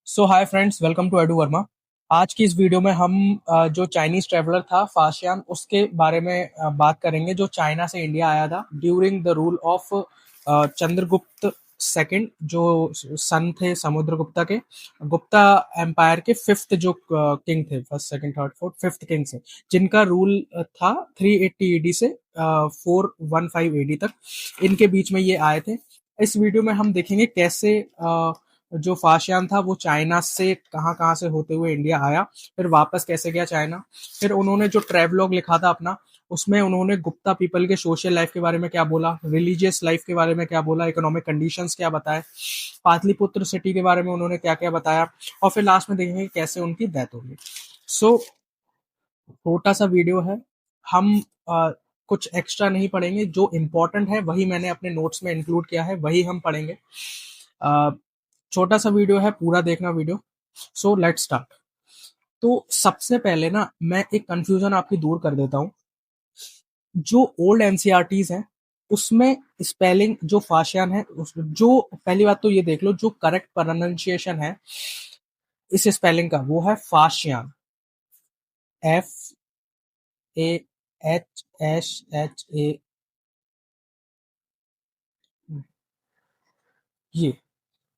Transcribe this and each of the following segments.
So hi friends, welcome to Edu Verma. आज की इस वीडियो में हम जो चाइनीज ट्रेवलर था फाशियान, उसके बारे में बात करेंगे, जो चाइना से इंडिया आया था during the rule of Chandragupta second, जो सन थे समुद्रगुप्ता के। गुप्ता एम्पायर के फिफ्थ जो किंग थे, first second third fourth fifth king से, जिनका रूल था 380 एडी से 415 एडी तक। इनके बीच में ये आए थे। इस वीडियो में हम देखेंगे कैसे जो फाशियान था वो चाइना से कहाँ कहाँ से होते हुए इंडिया आया, फिर वापस कैसे गया चाइना। फिर उन्होंने जो ट्रेवलॉग लिखा था अपना, उसमें उन्होंने गुप्ता पीपल के सोशल लाइफ के बारे में क्या बोला, रिलीजियस लाइफ के बारे में क्या बोला, इकोनॉमिक कंडीशंस क्या बताए, पाटलिपुत्र सिटी के बारे में उन्होंने क्या क्या बताया, और फिर लास्ट में देखेंगे कैसे उनकी डेथ होगी। सो छोटा सा वीडियो है। हम कुछ एक्स्ट्रा नहीं पढ़ेंगे, जो इम्पोर्टेंट है वही मैंने अपने नोट्स में इंक्लूड किया है, वही हम पढ़ेंगे। अ, छोटा सा वीडियो है, पूरा देखना वीडियो। So let's start. तो सबसे पहले ना मैं एक कंफ्यूजन आपकी दूर कर देता हूँ। जो ओल्ड एनसीईआरटीज हैं उसमें स्पेलिंग जो फाशियान है, जो पहली बात तो ये देख लो, जो करेक्ट प्रोनाउंसिएशन है इस स्पेलिंग का वो है Faxian. F A H S H A, ये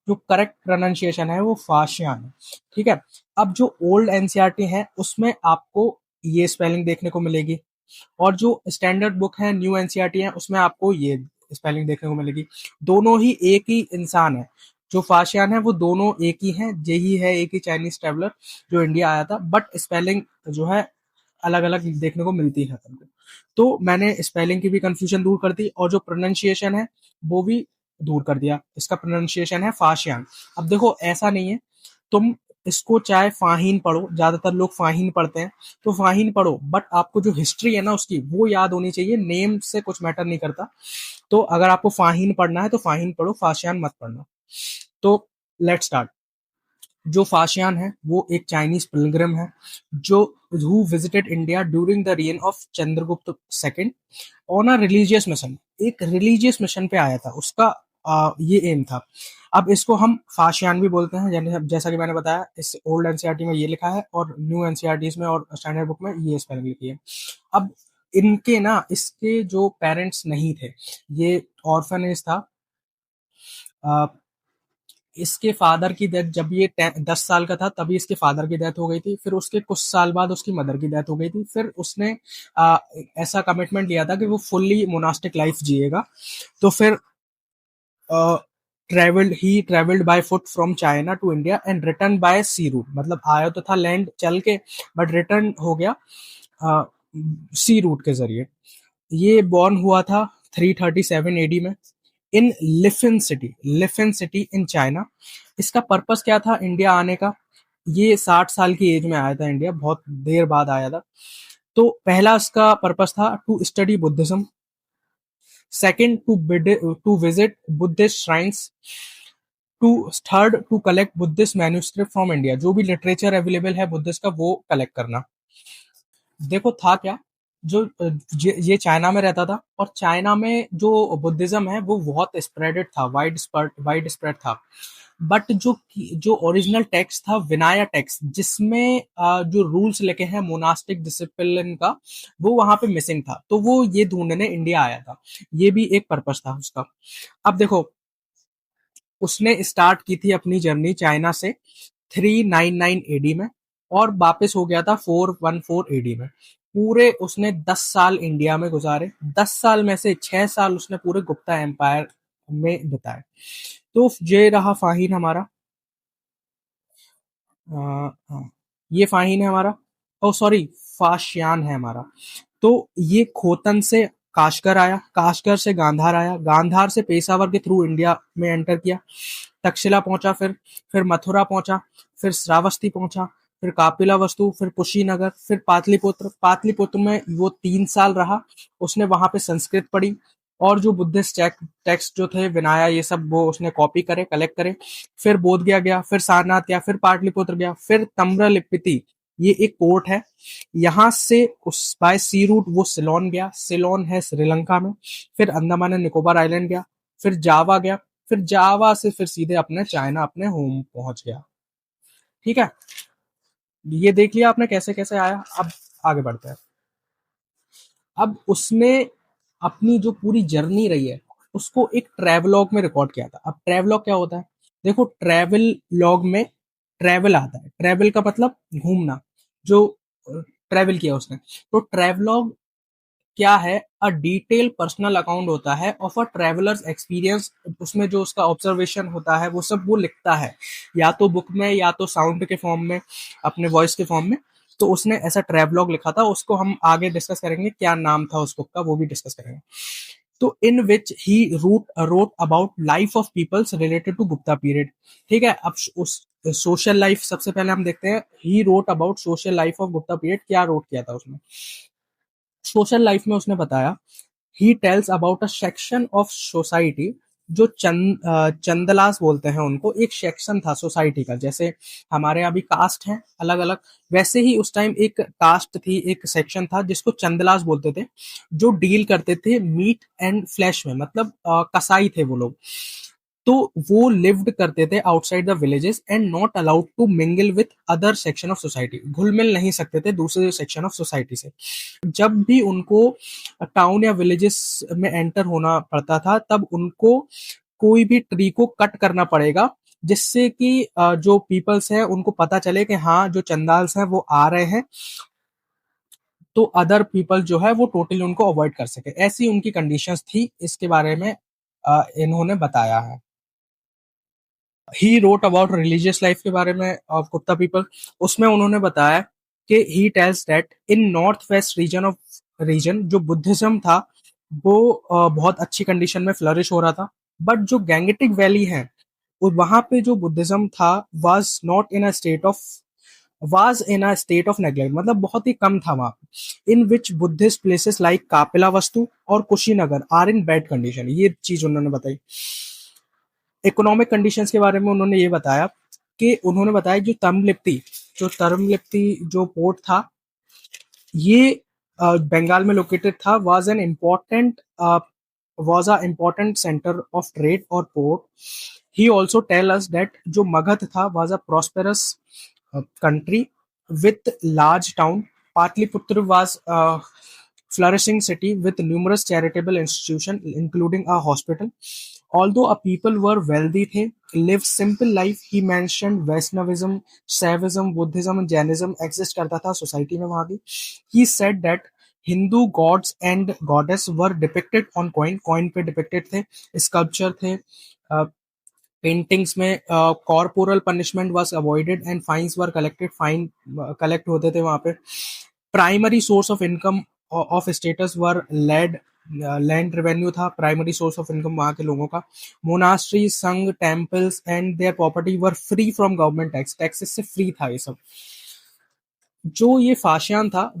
जो करेक्ट प्रोनाउंसिएशन है वो फाशियान है। ठीक है। अब जो ओल्ड एनसीईआरटी है उसमें आपको ये स्पेलिंग देखने को मिलेगी, और जो स्टैंडर्ड बुक है न्यू एनसीईआरटी है उसमें आपको ये स्पेलिंग देखने को मिलेगी। दोनों ही एक ही इंसान है। जो फाशियान है वो दोनों एक ही हैं, यही है एक ही चाइनीज ट्रेवलर जो इंडिया आया था, बट स्पेलिंग जो है अलग अलग देखने को मिलती है हमको। तो मैंने स्पेलिंग की भी कंफ्यूजन दूर कर दी, और जो प्रोनाउंसिएशन है वो भी दूर कर दिया। इसका प्रोनाउंसिएशन है फाशियान। अब देखो, ऐसा नहीं है तुम इसको चाहे फाहीन पढ़ो, ज्यादातर लोग फाहीन पढ़ते हैं, तो फाहीन पढ़ो, बट आपको जो हिस्ट्री है ना उसकी वो याद होनी चाहिए। नेम से कुछ मैटर नहीं करता। तो अगर आपको फाहीन पढ़ना है तो फाहीन पढ़ो, फाशियान मत पढ़ना। तो लेट्स स्टार्ट। जो फाशियान है वो एक चाइनीज पिलग्रिम है, जो who visited India during the rayon of Chandragupta second on a religious mission. एक रिलीजियस मिशन पे आया था, उसका ये एम था। अब इसको हम फाशियान भी बोलते हैं, जैसा कि मैंने बताया, इस ओल्ड एनसीईआरटी में ये लिखा है और न्यू एनसीईआरटीज में और स्टैंडर्ड बुक में ये स्पेलिंग लिखी है। अब इनके ना, इसके जो पेरेंट्स नहीं थे, ये ऑर्फनेज था। अ, इसके फादर की डेथ, जब ये 10 साल का था तभी इसके फादर की डेथ हो गई थी। फिर उसके कुछ साल बाद उसकी मदर की डेथ हो गई थी। फिर उसने आ, ऐसा कमिटमेंट लिया था कि वो फुल्ली मोनास्टिक लाइफ जिएगा। तो फिर travelled by foot from China to India and return by sea route. मतलब आया तो था लैंड चल के, बट रिटर्न हो गया सी रूट के जरिए। ये बॉर्न हुआ था 337 एडी में इन लिफिन सिटी इन चाइना। इसका पर्पस क्या था इंडिया आने का? ये 60 साल की एज में आया था इंडिया, बहुत देर बाद आया था। तो पहला इसका पर्पस था to study Buddhism, second to visit Buddhist shrines, to third to collect Buddhist manuscript from India. जो भी लिटरेचर अवेलेबल है बुद्धिस्ट का वो कलेक्ट करना। देखो था क्या, जो ये चाइना में रहता था, और चाइना में जो बुद्धिज्म है वो बहुत स्प्रेडेड था, वाइड स्प्रेड था। बट जो ओरिजिनल टेक्स्ट था विनाया टेक्स्ट, जिसमें जो रूल्स लिखे हैं मोनास्टिक डिसिप्लिन का, वो वहां पे मिसिंग था। तो वो ये ढूंढने इंडिया आया था। ये भी एक पर्पस था उसका। अब देखो, उसने स्टार्ट की थी अपनी जर्नी चाइना से 399 एडी में, और वापस हो गया था 414 एडी में। पूरे उसने 10 साल इंडिया में गुजारे। 10 साल में से 6 साल उसने पूरे गुप्ता एम्पायर में बिताए। तो ये रहा फाहीन हमारा। हाँ, ये फाहीन है हमारा। ओ सॉरी, फाशियान है हमारा। तो ये खोतन से काशगर आया, काशगर से गांधार आया, गांधार से पेशावर के थ्रू इंडिया में एंटर किया, तक्षशिला पहुंचा, फिर मथुरा पहुंचा, फिर श्रावस्ती पहुंचा, फिर कापिला वस्तु, फिर कुशीनगर, फिर पाटलिपुत्र। पाटलिपुत्र में वो 3 साल रहा। उसने वहां पे संस्कृत पढ़ी, और जो बुद्धिस्ट टेक्स्ट जो थे विनाया, ये सब वो उसने कॉपी करे, कलेक्ट करे। फिर बोध गया गया, फिर सारनाथ गया, फिर पाटलिपुत्र गया, फिर तम्रलिप्ति, ये एक पोर्ट है, यहाँ से उस बाय सी रूट वो सिलोन गया। सिलोन है श्रीलंका में। फिर अंडमान एंड निकोबार आइलैंड गया, फिर जावा गया, फिर जावा से फिर सीधे अपने चाइना, अपने होम पहुंच गया। ठीक है, ये देख लिया आपने कैसे कैसे आया। अब आगे बढ़ते हैं। अब उसने अपनी जो पूरी जर्नी रही है उसको एक ट्रैवलॉग में रिकॉर्ड किया था। अब ट्रैवलॉग क्या होता है? देखो, ट्रैवल लॉग में ट्रैवल आता है, ट्रैवल का मतलब घूमना, जो ट्रैवल किया उसने। तो ट्रैवलॉग क्या है? अ डिटेल पर्सनल अकाउंट होता है ऑफ अ ट्रैवलर्स एक्सपीरियंस। उसमें जो उसका ऑब्जर्वेशन होता है वो सब वो लिखता है, या तो बुक में या तो साउंड के फॉर्म में, अपने वॉइस के फॉर्म में। तो उसने ऐसा ट्रैवलॉग लिखा था, उसको हम आगे डिस्कस करेंगे, क्या नाम था उस बुक का वो भी डिस्कस करेंगे। तो in which he wrote about life of peoples related to Gupta period. ठीक है, अब उस सोशल लाइफ सबसे पहले हम देखते हैं। ही wrote about social life of Gupta period. क्या रोट किया था उसने सोशल लाइफ में? उसने बताया, he tells about a section of society, जो चंदलास बोलते हैं उनको। एक सेक्शन था सोसाइटी का, जैसे हमारे यहाँ भी कास्ट है अलग अलग, वैसे ही उस टाइम एक कास्ट थी, एक सेक्शन था जिसको चंदलास बोलते थे, जो डील करते थे मीट एंड फ्लैश में, मतलब कसाई थे वो लोग। तो वो लिव्ड करते थे outside the villages and not allowed to mingle with other section of society. घुल मिल नहीं सकते थे दूसरे सेक्शन ऑफ सोसाइटी से। जब भी उनको टाउन या विलेजेस में एंटर होना पड़ता था, तब उनको कोई भी ट्री को कट करना पड़ेगा, जिससे कि जो पीपल्स है उनको पता चले कि हाँ, जो चंदाल्स हैं वो आ रहे हैं, तो अदर पीपल जो है वो टोटली उनको अवॉइड कर सके। ऐसी उनकी कंडीशंस थी, इसके बारे में इन्होंने बताया है। ही रोट अबाउट रिलीजियस लाइफ के बारे में ऑफ गुप्ता पीपल। उसमें उन्होंने बताया कि he tells that in north west region जो बुद्धिज्म था वो बहुत अच्छी कंडीशन में फ्लरिश हो रहा था। बट जो गैंगेटिक वैली है, वहां पे जो बुद्धिज्म था was in a state of neglect, मतलब बहुत ही कम था वहां पे। In which Buddhist places like Kapilavastu और Kushinagar are in bad condition. ये चीज उन्होंने बताई। इकोनॉमिक कंडीशंस के बारे में उन्होंने ये बताया कि उन्होंने बताया जो जो पोर्ट था, ये बंगाल में लोकेटेड था, was a important centre of trade और port. He also tell us that जो मगध था was a prosperous country with large town. Patliputra was a flourishing city with numerous charitable institutions, including a hospital. Although a people were wealthy, they lived simple life. He mentioned Vaishnavism, Shaivism, Buddhism, and Jainism exist करता था society में वहाँ भी. He said that Hindu gods and goddess were depicted on coin पे depicted थे, sculpture थे, paintings में corporal punishment was avoided and fines were collected. Fine collect होते थे वहां पे। Primary source of income of states were land revenue था primary source of income वहां के लोगों का। Monastery, sangha, temples and their property were free from government tax. Taxes से फ्री था ये सब। जो ये फाशियान था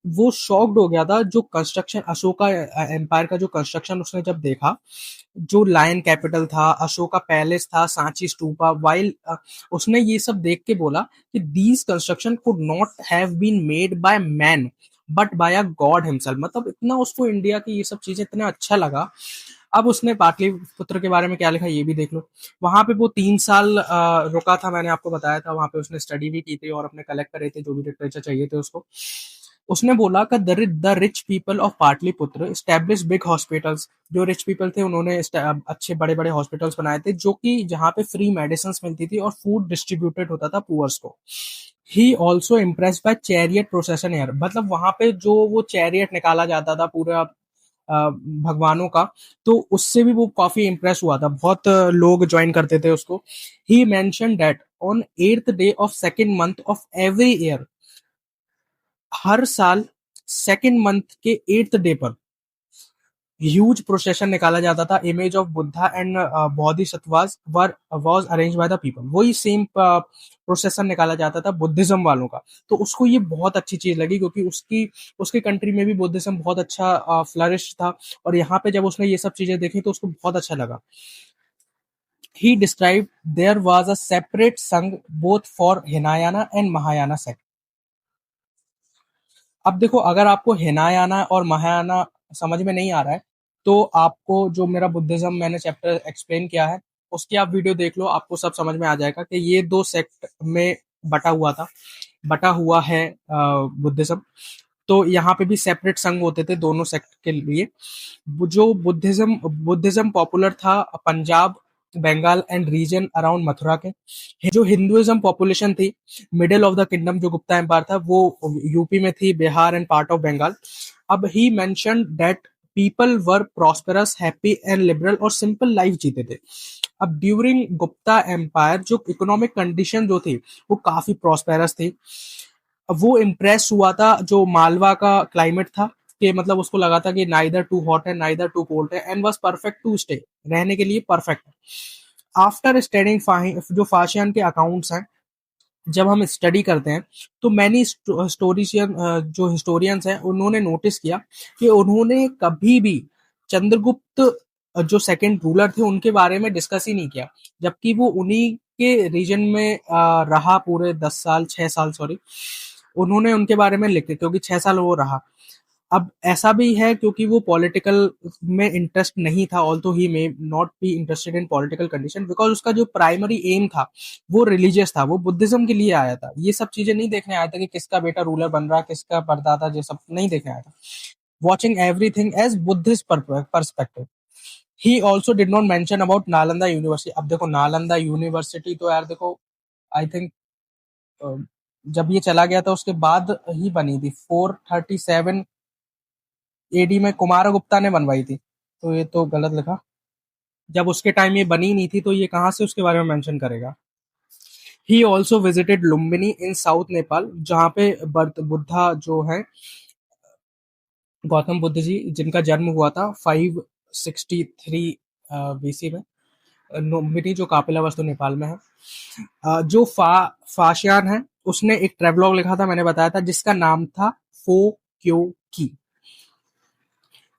वो शॉक्ड हो गया था। जो कंस्ट्रक्शन अशोका एम्पायर का जो कंस्ट्रक्शन उसने जब देखा, जो लायन कैपिटल था, अशोका पैलेस था, सांची स्तूपा, वाइल उसने ये सब देख के बोला कि these construction could not have been made by man but by a god himself. मतलब इतना उसको इंडिया की ये सब चीजें इतना अच्छा लगा। अब उसने पाटलिपुत्र के बारे में क्या लिखा ये भी देख लो। वहां पे वो 3 साल रुका था, मैंने आपको बताया था। वहां पे उसने स्टडी भी की थी और अपने कलेक्ट करे थे जो भी लिटरेचर चाहिए थे उसको। उसने बोला कि the rich people of Pataliputra establish big hospitals. जो रिच पीपल थे उन्होंने अच्छे बड़े बड़े हॉस्पिटल्स बनाए थे, जो कि जहाँ पे फ्री मेडिसिन मिलती थी और फूड डिस्ट्रीब्यूटेड होता था पुअर्स को। He also impress by chariot procession air. मतलब वहां पे जो वो चैरियट निकाला जाता था पूरा भगवानों का, तो उससे भी वो काफी इम्प्रेस हुआ था। बहुत लोग ज्वाइन करते थे उसको। He mention that on 8th day of second month of every year, हर साल सेकेंड मंथ के 8th डे पर ह्यूज प्रोसेशन निकाला जाता था। Image of Buddha and Bodhisattvas were was arrange by the people. वही सेम प्रोसेशन निकाला जाता था बुद्धिज्म वालों का। तो उसको ये बहुत अच्छी चीज लगी, क्योंकि उसकी कंट्री में भी बुद्धिज्म बहुत अच्छा फ्लरिश था। और यहाँ पे जब उसने ये सब चीजें देखी तो उसको बहुत अच्छा लगा। He describe there was a separate sangha both for Hinayana and Mahayana sect. अब देखो, अगर आपको हिनायाना और महायाना समझ में नहीं आ रहा है, तो आपको जो मेरा बुद्धिज्म मैंने चैप्टर एक्सप्लेन किया है उसकी आप वीडियो देख लो, आपको सब समझ में आ जाएगा कि ये 2 सेक्ट में बटा हुआ है बुद्धिज्म। तो यहाँ पे भी सेपरेट संघ होते थे दोनों सेक्ट के लिए। जो बुद्धिज्म पॉपुलर था Punjab, Bengal and region around Mathura के। जो हिंदुइज्म पॉपुलेशन थी मिडिल ऑफ द किंगडम, जो गुप्ता एम्पायर था वो यूपी में थी, Bihar and part of Bengal. अब he mention that people were prosperous, happy and liberal और सिंपल लाइफ जीते थे। अब ड्यूरिंग गुप्ता एम्पायर जो इकोनॉमिक कंडीशन जो थी वो काफी प्रॉस्पेरस थी। अब वो इम्प्रेस हुआ था जो मालवा का क्लाइमेट था, कि मतलब उसको लगा था कि नाइदर टू हॉट है नाइदर टू कोल्ड है and was perfect to stay, रहने के लिए परफेक्ट है। आफ्टर स्टडिंग जो फाशियान के अकाउंट्स हैं, जब हम स्टडी करते हैं तो मैनी स्टोरिशियन जो हिस्टोरियंस हैं उन्होंने नोटिस किया कि उन्होंने कभी भी चंद्रगुप्त जो सेकंड रूलर थे उनके बारे में डिस्कस ही नहीं किया, जबकि वो उन्हीं के रीजन में रहा पूरे 10 साल 6 साल सॉरी, उन्होंने उनके बारे में लिखे क्योंकि 6 साल वो रहा। अब ऐसा भी है क्योंकि वो पॉलिटिकल में इंटरेस्ट नहीं था, although he may not be interested in political condition, because उसका जो प्राइमरी एम था वो रिलीजियस था, वो बुद्धिज्म के लिए आया था। ये सब चीजें नहीं देखने आया था कि किसका बेटा रूलर बन रहा, किसका परदादा, ये सब नहीं देखने आया था। Watching everything as Buddhist perspective. He also did not mention about Nalanda University. अब देखो नालंदा यूनिवर्सिटी तो यार देखो, आई थिंक जब ये चला गया था उसके बाद ही बनी थी, 437 एडी में कुमारगुप्ता ने बनवाई थी, तो ये तो गलत लिखा। जब उसके टाइम ये बनी नहीं थी तो ये कहाँ से उसके बारे में मेंशन करेगा। He also visited Lumbini in south Nepal, जहाँ पे बर्थ बुद्धा जो है, गौतम बुद्ध जी जिनका जन्म हुआ था 563 बीसी में। लुम्बिनी जो कापिला वस्तु नेपाल में है। जो फाशियान है उसने एक ट्रेवलॉग लिखा था, मैंने बताया था, जिसका नाम था फो क्यो की,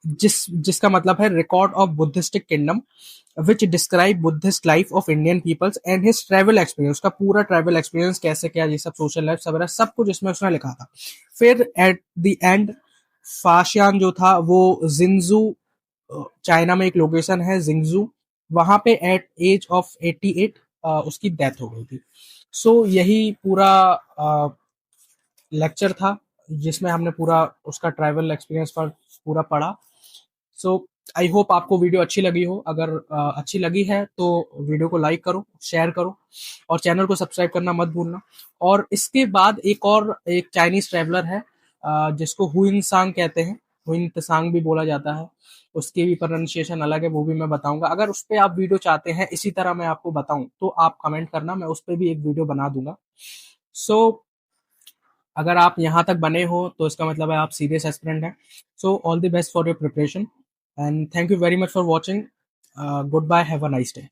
जिसका मतलब है record of Buddhistic kingdom which describe Buddhist life of Indian peoples and his travel experience. उसका पूरा ट्रैवल एक्सपीरियंस कैसे क्या, ये सब सोशल लाइफ सब सब कुछ इसमें उसने लिखा था। फिर एट द एंड फाशियान जो था वो जिंजू, चाइना में एक लोकेशन है जिंगजू, वहां पे एट एज ऑफ 88 उसकी डेथ हो गई थी। सो यही पूरा लेक्चर था जिसमें हमने पूरा उसका ट्रैवल एक्सपीरियंस पर पूरा पढ़ा। सो आई होप आपको वीडियो अच्छी लगी हो। अगर अच्छी लगी है तो वीडियो को लाइक करो, शेयर करो और चैनल को सब्सक्राइब करना मत भूलना। और इसके बाद एक चाइनीज ट्रैवलर है जिसको हुइन सांग कहते हैं, हुइन त्सांग भी बोला जाता है, उसकी भी प्रोनाउंसिएशन अलग है, वो भी मैं बताऊंगा। अगर उस पर आप वीडियो चाहते हैं इसी तरह मैं आपको बताऊं तो आप कमेंट करना, मैं उस पर भी एक वीडियो बना दूंगा। सो अगर आप यहाँ तक बने हो तो इसका मतलब है आप सीरियस एस्पिरेंट हैं। So all the best for your preparation and thank you very much for watching. Good bye, have a nice day.